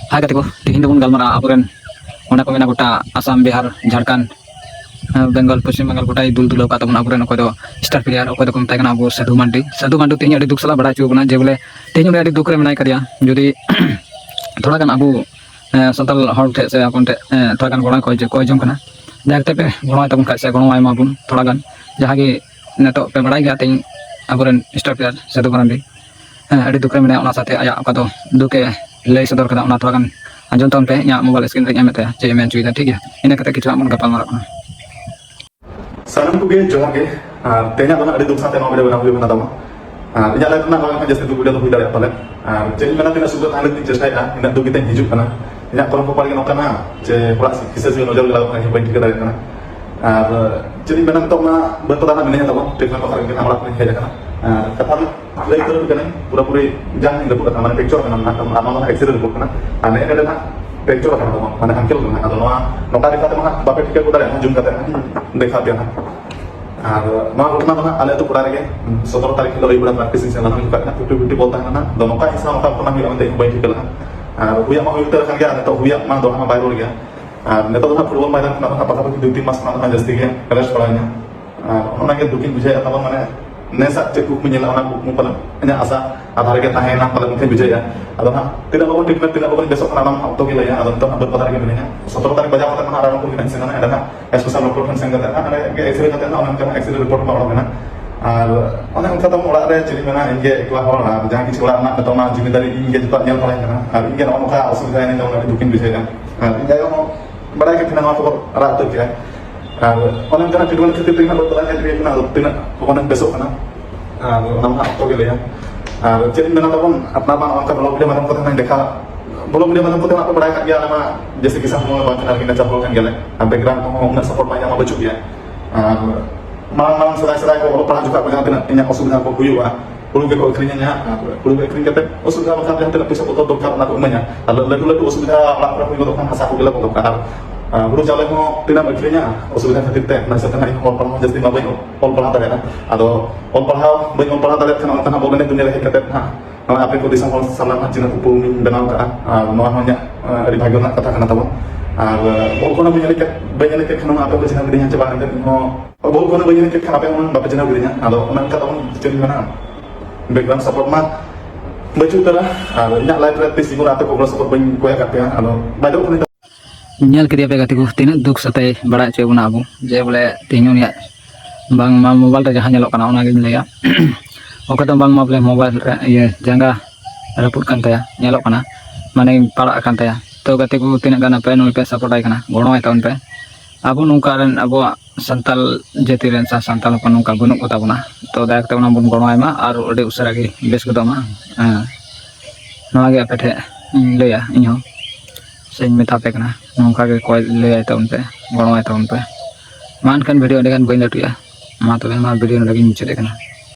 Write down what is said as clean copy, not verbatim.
Hai katiku, tihin dong galmara apuren ona ko mena gota Assam, Bihar, Jharkhand, Bengal, Paschim Bengal gota dul dul ka tabon apuren ko do star player ko do ko metai kana abu Sadhu Mandi tihin adi duk sala bada chu bana je bole tihin adi duk re menai kariya jodi thoda kan abu santal hor the se apun the thoda kan gona ko jom kana jakte pe gona tabon ka se gona ai mabun thoda kan jahagi neto pe badai ga tin apuren star player Sadhu Mandi adi duk re menai ona sate aya ka do duke lay sodor kada ona thoda kan anjon ton pe nya mobile screen re nya meta je men chuida ठीक है ina kata kichu amon gapal mara kana salam kuge johar ge tenya dona adi duk sate no video bana bana dama nya la na ma jeste du video to hui dare pale je mena tina sudah ane tin chestai ina du kita hijuk kana ina kolam ko pali no kana je pula kisah sih nojal gala kana hibai tika dare kana jadi mena to na beto dana menenya to tekna ko karin kana amala ko heja kana kata lay terus kana pura puri jangan inda buka tamane picture kana na amala accident ko kana ane ada na picture kana to mana hankil kana atau no kali kata mah bape tika ko dare jum kata dekha dia ma utna na ale to pura rege 17 तारीख को इबड़ा practising से नाम का 50-50 बोलता है ना दोनों का हिस्सा का अपना मिला में बैठ के ला हुआ मा उतर kan gया तो हुआ मा दोहा बाय रोल गया नेता तो फुटबॉल मैदान ना पाका पाकी 2-3 मास ना जस्ती के कलेश पड़ाnya ona ge dukin bujaya atau mana nesa cekuk menyela ona mu pala nya asa athar ge tahena pala mungkin bujaya atau na tidak bawa dikmat tidak bawa besok nanam auto ge ya atau to berpatar ge menanya 17 तारीख बजा पता ना आराम को दिन से ना ada na espesyal report kan sengga ada ge x-ray kata na ona kan x-ray report ma ona ar ona kan kata ora re jadi mana inge iklah ora jangan kicu ora na atau na jimidari inge jepat nyel pala kana ar inge ona ka asubida ini ona dukin bujaya inge ono bada ke tina ko ra to ke orang kana kedua kita tengah berjalan dari kena tengah pokoknya besok kana nama apa gitu ya jadi mana pun apa nama orang kalau dia mana pun tengah dekha belum dia mana pun tengah berada kat dia nama jasa kisah semua bang kenal kita campurkan gila background mau nak support banyak mau baju dia malam serai kalau pernah juga banyak kena inyak usubah aku kuyu perlu ke keringannya perlu ke kering kata usubah makan dia tidak bisa foto dokter nak umumnya lalu usubah lapar aku itu kan hasil aku gila untuk kahar guru jalan mau tidak akhirnya usubah khatir teh nasi tengah ini orang jadi mabai orang pernah tanya atau orang pernah tanya kan orang pernah boleh dunia lagi kata apa yang kau disang kalau salah macam aku pun benang kan mau hanya di bagian nak katakan atau boleh kau nak banyak lagi kan apa yang berjalan dirinya coba nanti mau boleh kau nak banyak lagi kan apa yang bapak jenah dirinya atau orang kata orang jadi mana background support mah baju telah nyak live practice simula atau kau support banyak kau yang kata atau banyak pun nyal kiri apa katiku tina duk sate bada chu bana abu je bole tinyo ya bang ma mobile ta jahan nyalok kana ona ge ya oka bang ma bole mobile ya jangga raput kan ta ya nyalok kana mane pala kan ta ya to katiku tina gana pe no pe support ai kana gono ai taun pe abu nungka ren abu santal jati ren sa santal ko nungka gunuk ko tabuna to dak ta ona bun gono ai ma ar ode usara ge bes ko ma no age ape the le ya inyo saya minta apa kena nongka ke koi le tahun pe gono tahun pe man kan video dengan bayi latu ya ma to ma video lagi muncul kena